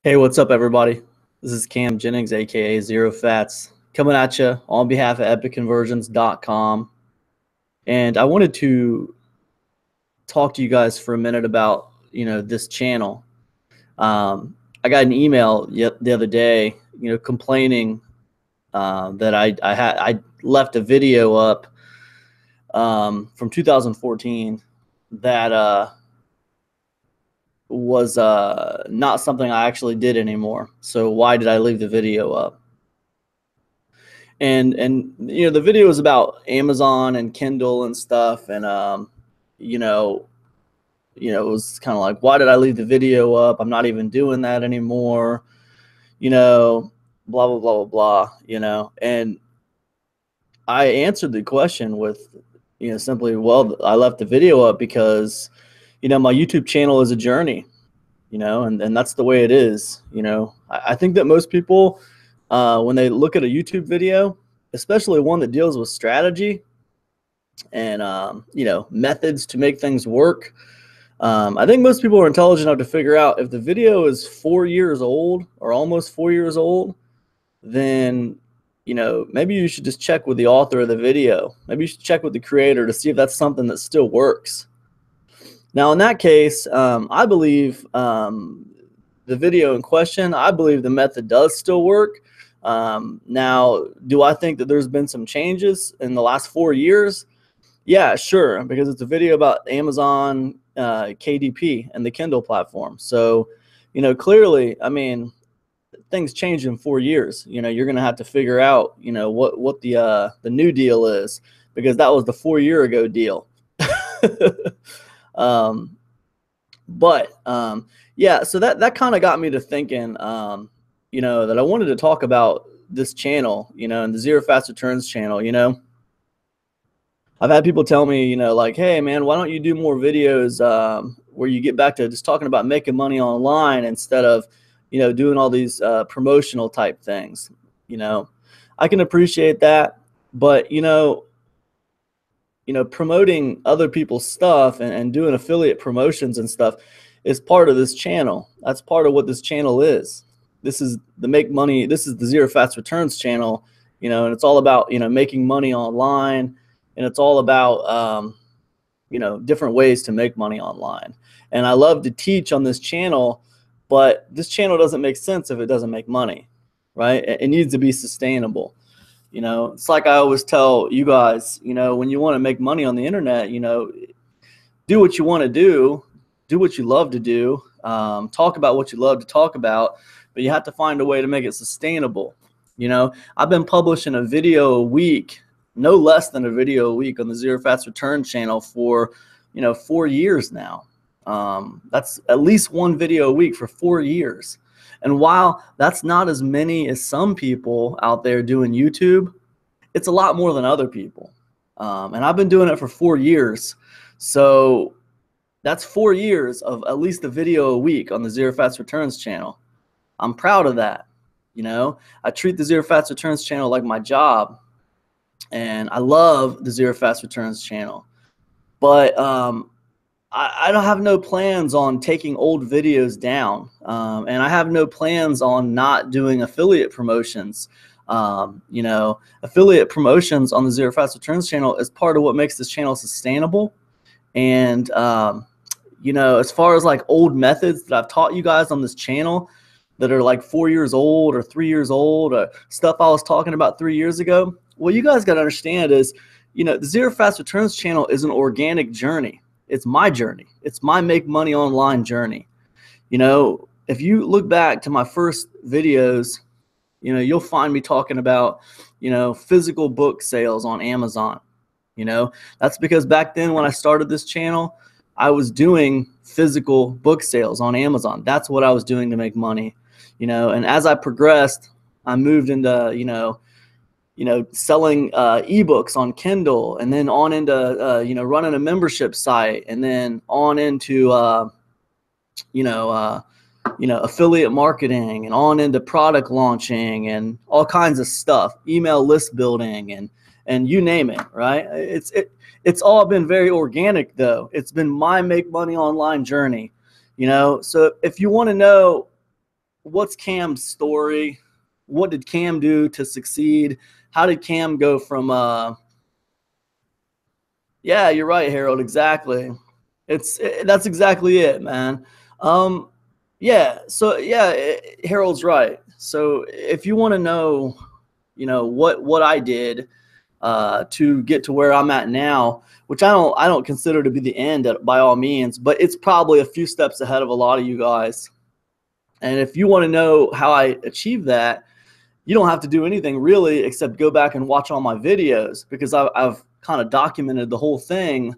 Hey, what's up, everybody? This is Cam Jennings, aka Zero Fats, coming at you on behalf of epicconversions.com. And I wanted to talk to you guys for a minute about, this channel. I got an email the other day, complaining that I left a video up from 2014 that was not something I actually did anymore. So why did I leave the video up? And the video was about Amazon and Kindle and stuff, and it was kind of like, why did I leave the video up? I'm not even doing that anymore. Blah blah blah blah blah. And I answered the question with simply, well, I left the video up because my YouTube channel is a journey, and that's the way it is. I think that most people, when they look at a YouTube video, especially one that deals with strategy and, methods to make things work, I think most people are intelligent enough to figure out if the video is 4 years old or almost 4 years old, then, maybe you should just check with the author of the video. Maybe you should check with the creator to see if that's something that still works. Now, in that case, I believe the video in question, I believe the method does still work. Now, do I think that there's been some changes in the last 4 years? Yeah, sure, because it's a video about Amazon KDP and the Kindle platform. So, clearly, I mean, things change in 4 years. You're going to have to figure out, what the new deal is, because that was the 4 year ago deal. Yeah, so that kind of got me to thinking, that I wanted to talk about this channel, and the Zerofatzreturns channel. I've had people tell me, like, hey man, why don't you do more videos where you get back to just talking about making money online instead of, doing all these promotional type things. I can appreciate that, but promoting other people's stuff and doing affiliate promotions and stuff is part of this channel. That's part of what this channel is. This is the make money. This is the Zerofatzreturns channel, and it's all about, making money online, and it's all about, different ways to make money online. And I love to teach on this channel, but this channel doesn't make sense if it doesn't make money, right? It needs to be sustainable. It's like I always tell you guys, when you want to make money on the internet, do what you want to do what you love to do, talk about what you love to talk about, but you have to find a way to make it sustainable. I've been publishing a video a week, no less than a video a week on the Zerofatzreturns channel for, 4 years now. That's at least one video a week for 4 years. And while that's not as many as some people out there doing YouTube, it's a lot more than other people. And I've been doing it for 4 years. So that's 4 years of at least a video a week on the Zerofatzreturns channel. I'm proud of that. I treat the Zerofatzreturns channel like my job. And I love the Zerofatzreturns channel. But I don't have no plans on taking old videos down, and I have no plans on not doing affiliate promotions. Affiliate promotions on the Zerofatzreturns channel is part of what makes this channel sustainable. And as far as like old methods that I've taught you guys on this channel that are like 4 years old or 3 years old, or stuff I was talking about 3 years ago, what you guys got to understand is, the Zerofatzreturns channel is an organic journey. It's my journey. It's my make money online journey. If you look back to my first videos, you'll find me talking about, physical book sales on Amazon. That's because back then when I started this channel, I was doing physical book sales on Amazon. That's what I was doing to make money. And as I progressed, I moved into, selling ebooks on Kindle, and then on into, running a membership site, and then on into, affiliate marketing, and on into product launching and all kinds of stuff, email list building, and you name it, right? It's all been very organic though. It's been my make money online journey, So if you want to know what's Cam's story? What did Cam do to succeed? How did Cam go from yeah, you're right, Harold, exactly. That's exactly it, man. Um yeah, so yeah, Harold's right. So if you want to know, what I did to get to where I'm at now, which I don't consider to be the end by all means, but it's probably a few steps ahead of a lot of you guys. And if you want to know how I achieved that, you don't have to do anything really except go back and watch all my videos, because I've kind of documented the whole thing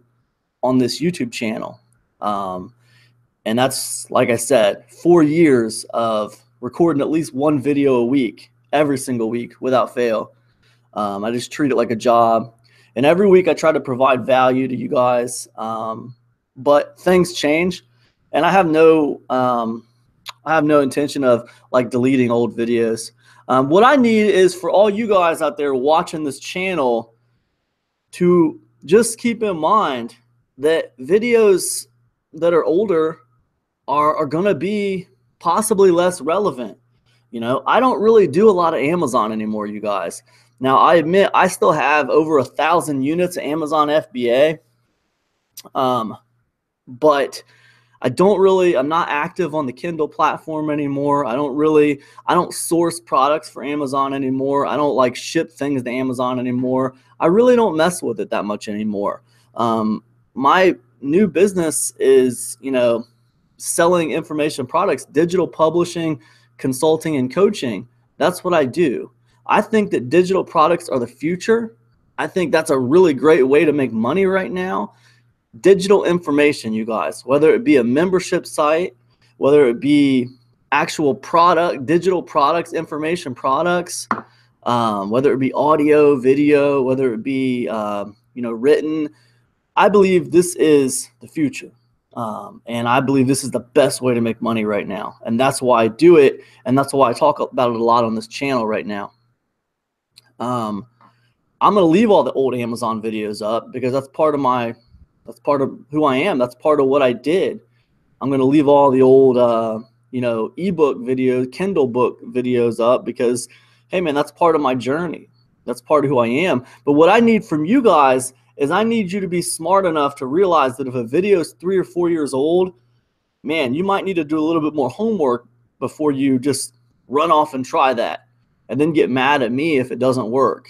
on this YouTube channel. And that's, like I said, 4 years of recording at least one video a week, every single week without fail. I just treat it like a job. And every week I try to provide value to you guys. But things change. And I have no intention of like deleting old videos. What I need is for all you guys out there watching this channel to just keep in mind that videos that are older are going to be possibly less relevant. I don't really do a lot of Amazon anymore, you guys. Now, I admit I still have over 1,000 units of Amazon FBA, but I'm not active on the Kindle platform anymore. I don't source products for Amazon anymore. I don't like ship things to Amazon anymore. I really don't mess with it that much anymore. My new business is, selling information products, digital publishing, consulting, and coaching. That's what I do. I think that digital products are the future. I think that's a really great way to make money right now. Digital information, you guys, whether it be a membership site, whether it be actual product, digital products, information products, whether it be audio, video, whether it be, written. I believe this is the future. And I believe this is the best way to make money right now. And that's why I do it. And that's why I talk about it a lot on this channel right now. I'm going to leave all the old Amazon videos up because that's part of who I am. That's part of what I did. I'm going to leave all the old, ebook videos, Kindle book videos up because, hey man, that's part of my journey. That's part of who I am. But what I need from you guys is I need you to be smart enough to realize that if a video is 3 or 4 years old, man, you might need to do a little bit more homework before you just run off and try that and then get mad at me if it doesn't work.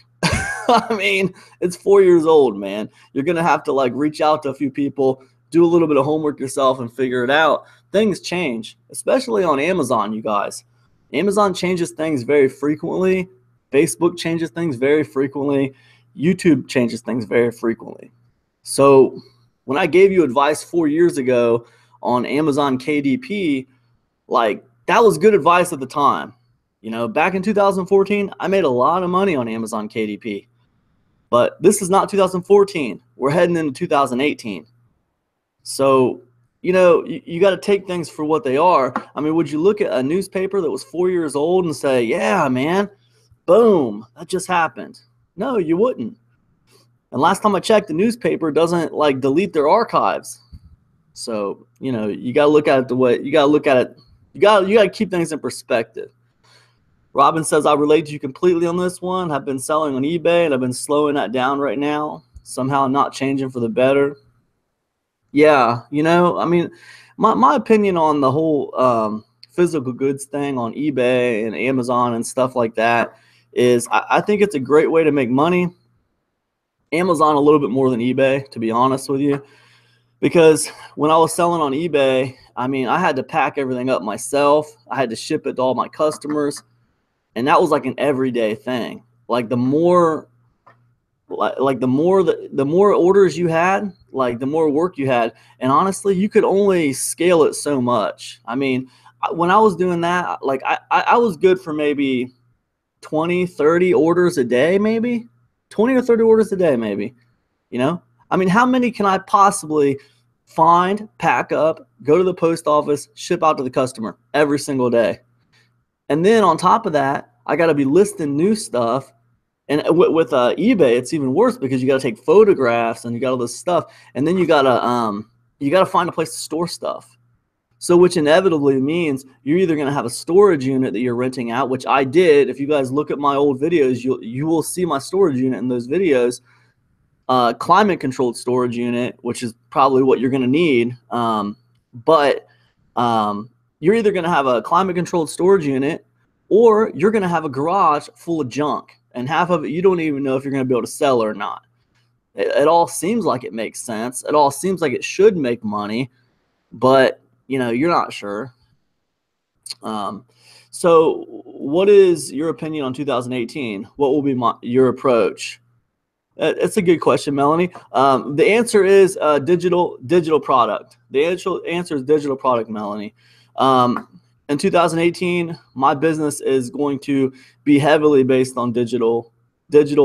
I mean, it's 4 years old, man. You're going to have to like reach out to a few people, do a little bit of homework yourself and figure it out. Things change, especially on Amazon, you guys. Amazon changes things very frequently. Facebook changes things very frequently. YouTube changes things very frequently. So when I gave you advice 4 years ago on Amazon KDP, like that was good advice at the time. Back in 2014, I made a lot of money on Amazon KDP. But this is not 2014. We're heading into 2018. So, you got to take things for what they are. I mean, would you look at a newspaper that was 4 years old and say, yeah, man, boom, that just happened? No, you wouldn't. And last time I checked, the newspaper doesn't like delete their archives. So, you got to look at it the way you got to look at it. You got to keep things in perspective. Robin says, I relate to you completely on this one. I've been selling on eBay and I've been slowing that down right now. Somehow not changing for the better. Yeah, I mean, my opinion on the whole physical goods thing on eBay and Amazon and stuff like that is I think it's a great way to make money. Amazon a little bit more than eBay, to be honest with you. Because when I was selling on eBay, I mean, I had to pack everything up myself. I had to ship it to all my customers. And that was like an everyday thing. Like the more orders you had, like the more work you had. And honestly, you could only scale it so much. I mean, when I was doing that, like I was good for maybe 20, 30 orders a day, maybe 20 or 30 orders a day, maybe, I mean, how many can I possibly find, pack up, go to the post office, ship out to the customer every single day? And then on top of that, I got to be listing new stuff. And with eBay, it's even worse because you got to take photographs and you got all this stuff. And then you got to find a place to store stuff. So which inevitably means you're either going to have a storage unit that you're renting out, which I did. If you guys look at my old videos, you will see my storage unit in those videos. Climate controlled storage unit, which is probably what you're going to need. But you're either going to have a climate controlled storage unit, or you're going to have a garage full of junk, and half of it you don't even know if you're going to be able to sell or not. It all seems like it makes sense. It all seems like it should make money, but you're not sure. So what is your opinion on 2018? What will be your approach? It's a good question, Melanie. The answer is digital product. The answer is digital product, Melanie. In 2018, my business is going to be heavily based on digital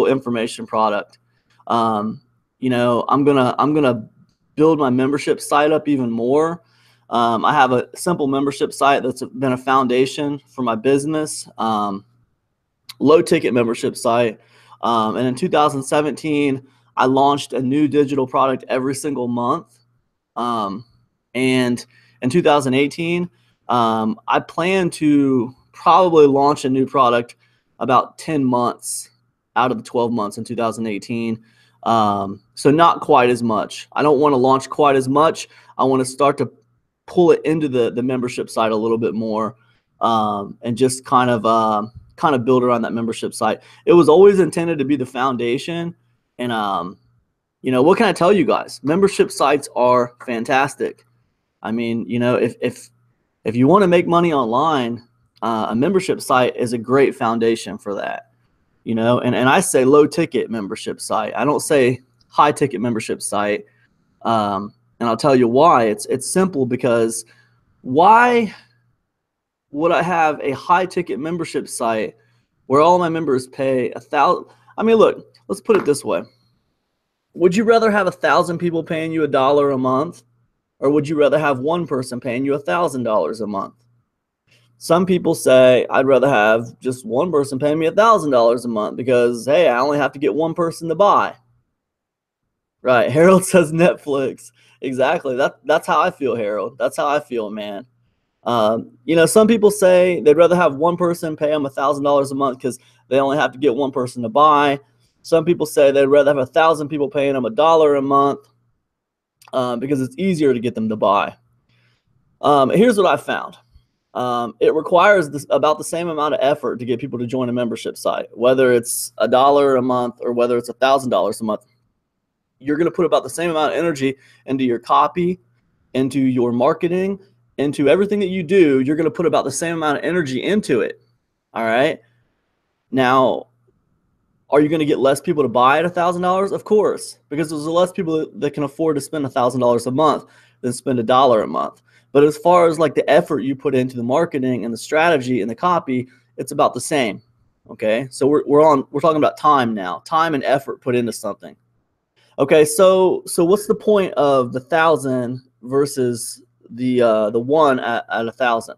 information product. I'm gonna build my membership site up even more. I have a simple membership site that's been a foundation for my business. Low ticket membership site. And in 2017, I launched a new digital product every single month. And in 2018, I plan to probably launch a new product about 10 months out of the 12 months in 2018. So not quite as much. I don't want to launch quite as much. I want to start to pull it into the membership site a little bit more, and just kind of build around that membership site. It was always intended to be the foundation. And what can I tell you guys? Membership sites are fantastic. I mean, if you want to make money online, a membership site is a great foundation for that. And I say low ticket membership site. I don't say high ticket membership site. And I'll tell you why. It's simple, because why would I have a high ticket membership site where all my members pay $1,000? I mean, look, let's put it this way. Would you rather have 1,000 people paying you $1 a month, or would you rather have one person paying you $1,000 a month? Some people say I'd rather have just one person paying me $1,000 a month because, hey, I only have to get one person to buy. Right. Harold says Netflix. Exactly. That's how I feel, Harold. That's how I feel, man. Some people say they'd rather have one person pay them $1,000 a month because they only have to get one person to buy. Some people say they'd rather have 1,000 people paying them $1 a month because it's easier to get them to buy. Here's what I found. It requires about the same amount of effort to get people to join a membership site, whether it's $1 a month or whether it's $1,000 a month. You're going to put about the same amount of energy into your copy, into your marketing, into everything that you do. You're going to put about the same amount of energy into it. All right. Now, are you going to get less people to buy at $1,000? Of course, because there's less people that can afford to spend $1,000 a month than spend $1 a month. But as far as like the effort you put into the marketing and the strategy and the copy, it's about the same. Okay. So we're talking about time now, time and effort put into something. Okay, so what's the point of the 1,000 versus the one at 1,000?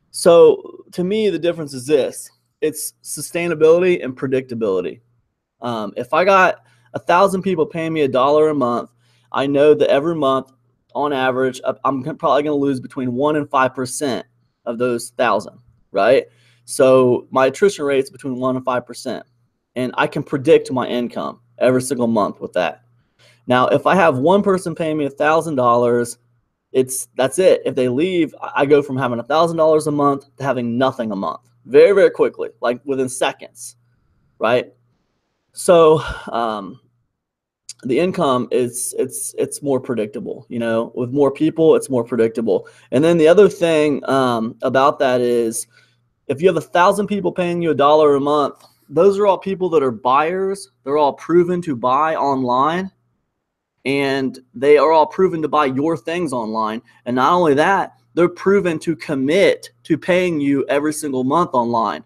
So to me, the difference is this: it's sustainability and predictability. If I got 1,000 people paying me $1 a month, I know that every month, on average, I'm probably going to lose between 1 and 5% of those 1,000, right? So my attrition rate is between 1 and 5%, and I can predict my income every single month with that. Now, if I have one person paying me $1,000, that's it. If they leave, I go from having $1,000 a month to having nothing a month very, very quickly, like within seconds, right? So the income it's more predictable. With more people, it's more predictable. And then the other thing about that is, if you have 1,000 people paying you $1 a month, those are all people that are buyers. They're all proven to buy online, and they are all proven to buy your things online. And not only that, they're proven to commit to paying you every single month online.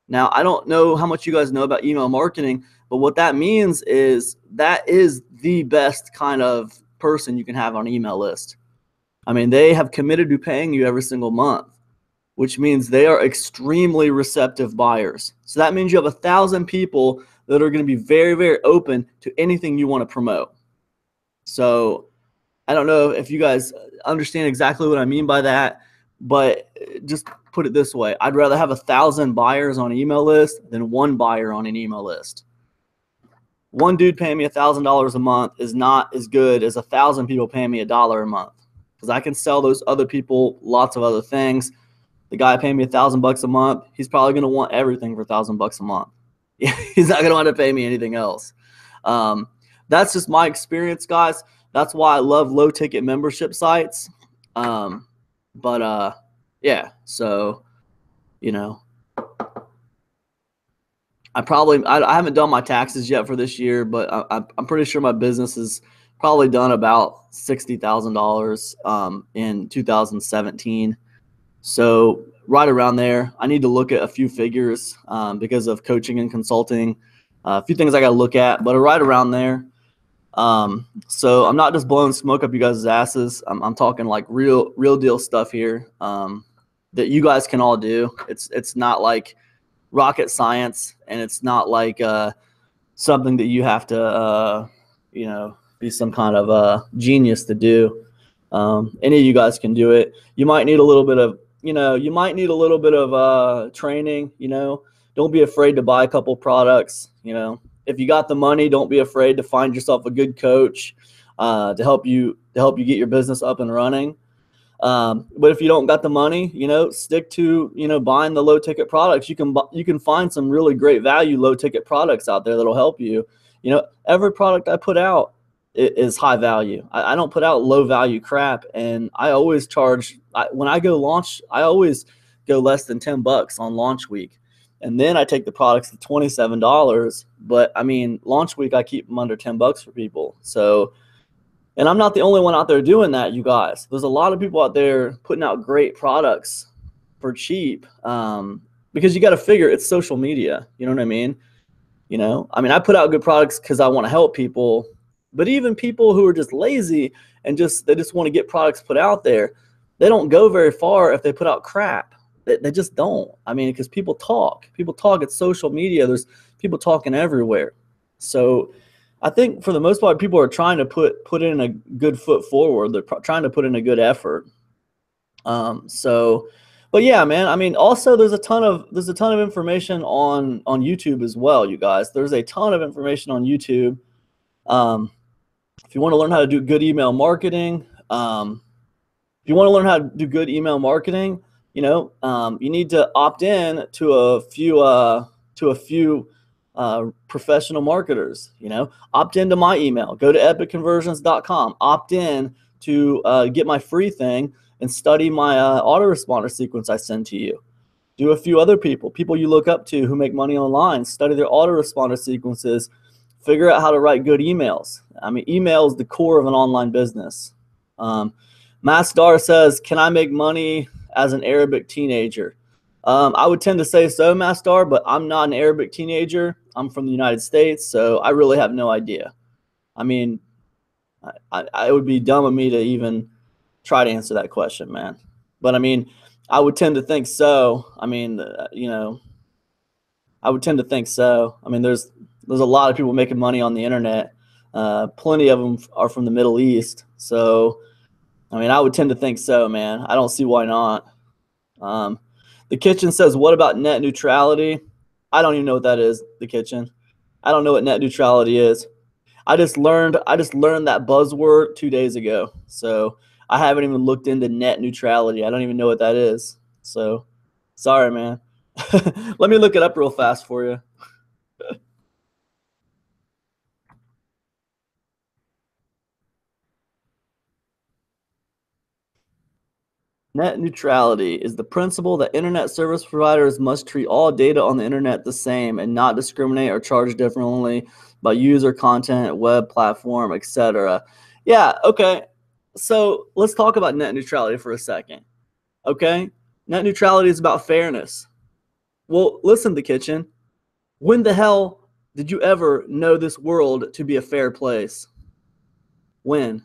Now, I don't know how much you guys know about email marketing, but what that means is that is the best kind of person you can have on an email list. I mean, they have committed to paying you every single month, which means they are extremely receptive buyers. So that means you have 1,000 people that are going to be very, very open to anything you want to promote. So I don't know if you guys, understand exactly what I mean by that, but just put it this way. I'd rather have 1,000 buyers on an email list than one buyer on an email list. One dude paying me $1,000 a month is not as good as 1,000 people paying me $1 a month, because I can sell those other people lots of other things. The guy paying me $1,000 a month, he's probably going to want everything for $1,000 a month. He's not going to want to pay me anything else. That's just my experience, guys. That's why I love low ticket membership sites. Yeah, so, you know, I haven't done my taxes yet for this year, but I'm pretty sure my business has probably done about $60,000 in 2017. So right around there. I need to look at a few figures because of coaching and consulting. A few things I got to look at, but right around there. So I'm not just blowing smoke up you guys' asses. I'm talking like real deal stuff here that you guys can all do. It's not like rocket science, and it's not like something that you have to be some kind of genius to do. Any of you guys can do it. You might need a little bit of training. Don't be afraid to buy a couple products. If you got the money, don't be afraid to find yourself a good coach to help you get your business up and running. But if you don't got the money, stick to buying the low ticket products. You can find some really great value low ticket products out there that'll help you. Every product I put out is high value. I don't put out low value crap, and I always charge. When I go launch, I always go less than $10 on launch week, and then I take the products to $27. But I mean, launch week I keep them under $10 for people. So. And I'm not the only one out there doing that, you guys. There's a lot of people out there putting out great products for cheap because you got to figure it's social media. You know what I mean? I put out good products because I want to help people. But even people who are just lazy and they just want to get products put out there, they don't go very far if they put out crap. They just don't. Because people talk. People talk. It's social media. There's people talking everywhere. So I think for the most part, people are trying to put in a good foot forward. They're trying to put in a good effort. But yeah, man. Also there's a ton of information on YouTube as well, you guys. There's a ton of information on YouTube. If you want to learn how to do good email marketing, you need to opt in to a few professional marketers. Opt into my email. Go to epicconversions.com. Opt in to get my free thing and study my autoresponder sequence I send to you. Do a few other people you look up to who make money online. Study their autoresponder sequences. Figure out how to write good emails. Email is the core of an online business. Masdar says, can I make money as an Arabic teenager? I would tend to say so, Masdar, but I'm not an Arabic teenager. I'm from the United States, so I really have no idea. It would be dumb of me to even try to answer that question, man. But I would tend to think so. I would tend to think so. There's a lot of people making money on the internet. Plenty of them are from the Middle East. So, I would tend to think so, man. I don't see why not. The Kitchen says, what about net neutrality? I don't even know what that is, The Kitchen. I don't know what net neutrality is. I just learned that buzzword 2 days ago. So I haven't even looked into net neutrality. I don't even know what that is. So sorry, man. Let me look it up real fast for you. Net neutrality is the principle that internet service providers must treat all data on the internet the same and not discriminate or charge differently by user, content, web platform, etc. Yeah, okay. So let's talk about net neutrality for a second. Okay? Net neutrality is about fairness. Well, listen, The Kitchen. When the hell did you ever know this world to be a fair place? When?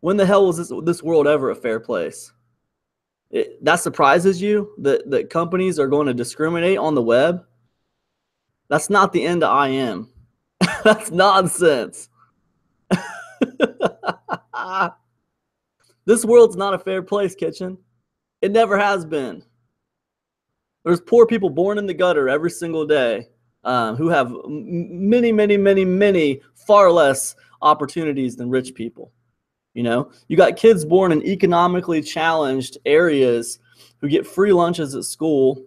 When the hell was this world ever a fair place? That surprises you that companies are going to discriminate on the web? That's not the end of IM. That's nonsense. This world's not a fair place, Kitchen. It never has been. There's poor people born in the gutter every single day who have many, far less opportunities than rich people. You know, you got kids born in economically challenged areas who get free lunches at school,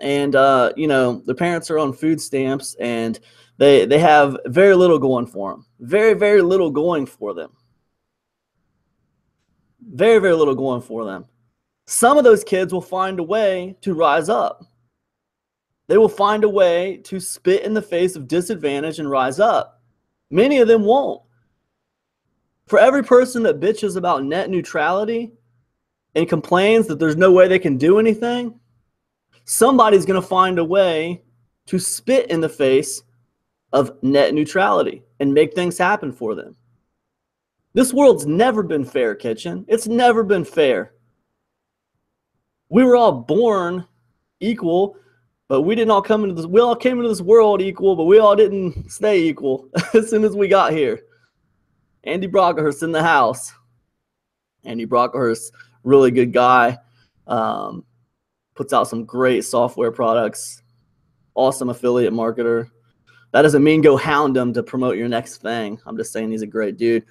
and you know, the parents are on food stamps, and they have very little going for them. Very little going for them. Very little going for them. Some of those kids will find a way to rise up. They will find a way to spit in the face of disadvantage and rise up. Many of them won't. For every person that bitches about net neutrality and complains that there's no way they can do anything, somebody's going to find a way to spit in the face of net neutrality and make things happen for them. This world's never been fair, Kitchen. It's never been fair. We were all born equal, but we didn't all come into this. We all came into this world equal, but we all didn't stay equal as soon as we got here. Andy Brockhurst in the house. Andy Brockhurst, really good guy. Puts out some great software products. Awesome affiliate marketer. That doesn't mean go hound him to promote your next thing. I'm just saying he's a great dude.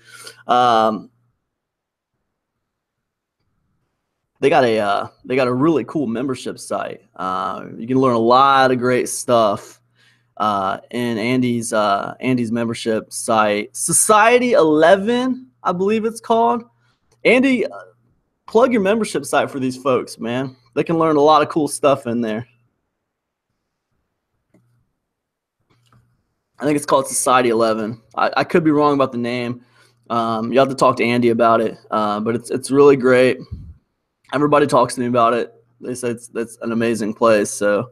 They got a really cool membership site. You can learn a lot of great stuff in Andy's membership site. Society 11, I believe it's called. Andy, plug your membership site for these folks, man. They can learn a lot of cool stuff in there. I think it's called Society 11. I could be wrong about the name. You have to talk to Andy about it, but it's really great. Everybody talks to me about it. They say that's an amazing place. So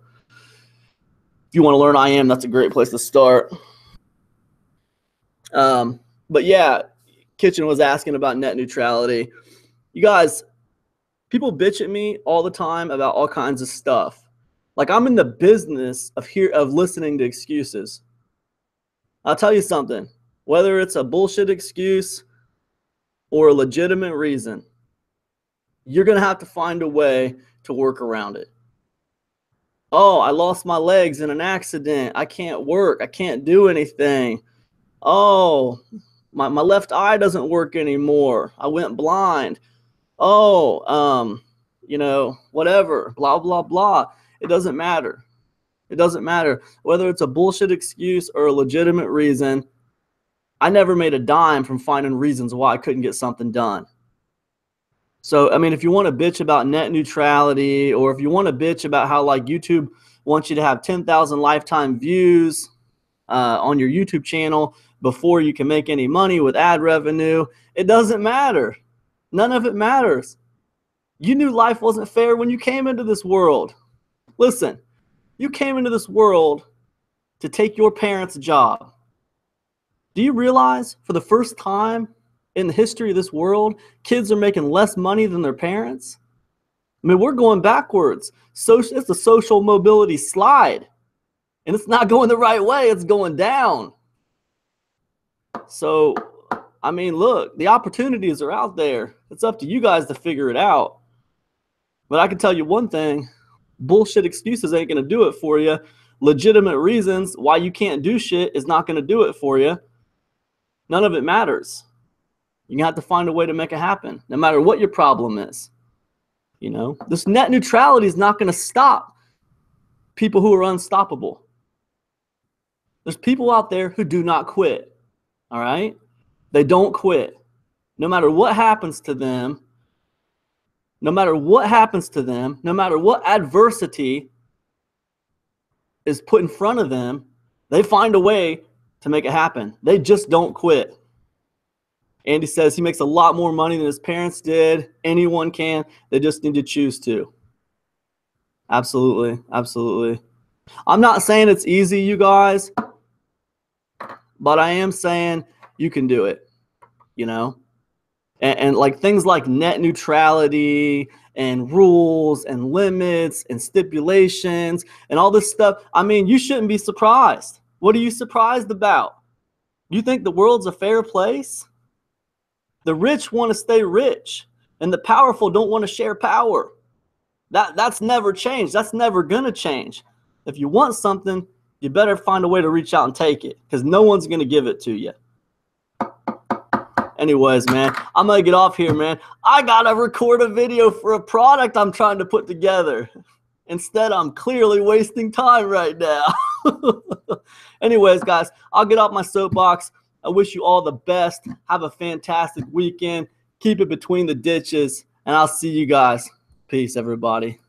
if you want to learn IM, that's a great place to start. But yeah, Kitchen was asking about net neutrality. You guys, people bitch at me all the time about all kinds of stuff. Like, I'm in the business of listening to excuses. I'll tell you something, whether it's a bullshit excuse or a legitimate reason, you're going to have to find a way to work around it. Oh, I lost my legs in an accident. I can't work. I can't do anything. Oh, my left eye doesn't work anymore. I went blind. Oh, you know, whatever, blah, blah, blah. It doesn't matter. It doesn't matter whether it's a bullshit excuse or a legitimate reason. I never made a dime from finding reasons why I couldn't get something done. So, I mean, if you want to bitch about net neutrality, or if you want to bitch about how like YouTube wants you to have 10,000 lifetime views on your YouTube channel before you can make any money with ad revenue, it doesn't matter. None of it matters. You knew life wasn't fair when you came into this world. Listen. You came into this world to take your parents' job. Do you realize for the first time in the history of this world, kids are making less money than their parents? I mean, we're going backwards. It's a social mobility slide. And it's not going the right way. It's going down. So, I mean, look, the opportunities are out there. It's up to you guys to figure it out. But I can tell you one thing. Bullshit excuses ain't going to do it for you. Legitimate reasons why you can't do shit is not going to do it for you. None of it matters. You have to find a way to make it happen, no matter what your problem is. You know, this net neutrality is not going to stop people who are unstoppable. There's people out there who do not quit. All right? They don't quit. No matter what happens to them, no matter what happens to them, no matter what adversity is put in front of them, they find a way to make it happen. They just don't quit. Andy says he makes a lot more money than his parents did. Anyone can. They just need to choose to. Absolutely. Absolutely. I'm not saying it's easy, you guys, but I am saying you can do it, you know? And like things like net neutrality and rules and limits and stipulations and all this stuff. I mean, you shouldn't be surprised. What are you surprised about? You think the world's a fair place? The rich want to stay rich, and the powerful don't want to share power. That's never changed. That's never gonna change. If you want something, you better find a way to reach out and take it, because no one's gonna give it to you. Anyways, man, I'm gonna get off here, man. I gotta record a video for a product I'm trying to put together. Instead, I'm clearly wasting time right now. Anyways, guys, I'll get off my soapbox. I wish you all the best. Have a fantastic weekend. Keep it between the ditches, and I'll see you guys. Peace, everybody.